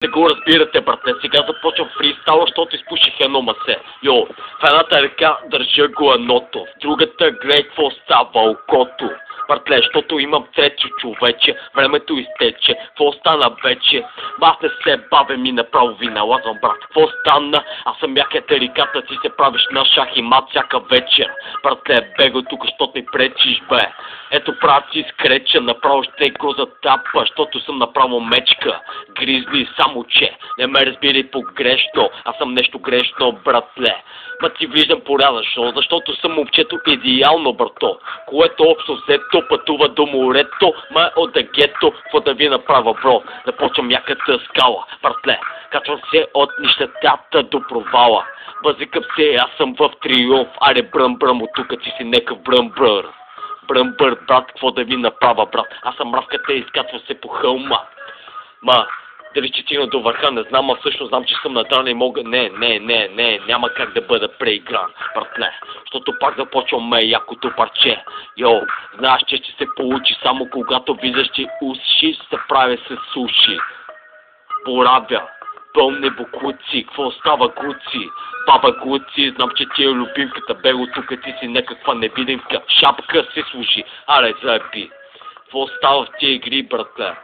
Не го разбирате, братле, сега започвам фристайл, защото изпуших едно масе. Йо, в едната ръка държа го едното, в другата гледай какво става окото. Братле, защото имам трети човече, времето изтече, какво стана вече? Аз не се бавя ми направо ви налазвам, брат, какво стана? Аз съм яката риката, ти се правиш на шах и мат всяка вечер. Братле, бего тук, защото ми пречиш, бе. Ето правят си скреча, направо ще го затапа, защото съм направо мечка. Гризли, само че не ме разбирай погрешно, аз съм нещо грешно, братле. Ма ти виждам порядъчно, защото съм момчето идеално, брато, което общо взето пътува до морето, ма от да гето, какво да ви направя, бро? Започвам яката скала, братле, качвам се от нищетата до провала. Базикам се, аз съм в триумф, аре бръм-бръм, от тук ти си некъв бръм-брър. Бръм-бър, брат, какво да ви направя, брат? Аз съм мравката и изкачвам се по хълма. Ма, дали ще стигна до върха, не знам, а всъщност знам, че съм надран и мога... Не, няма как да бъда преигран, братле. Защото пак започваме якото парче. Йо, знаеш, че ще се получи само когато виждащи уши се прави с суши. Боравя, пълне букуци, какво става гуци? Баба Гуци, знам, че ти е любимката, бело тук ти си някаква невидимка, шапка си служи, аре заеби. Какво става в тия игри, братле?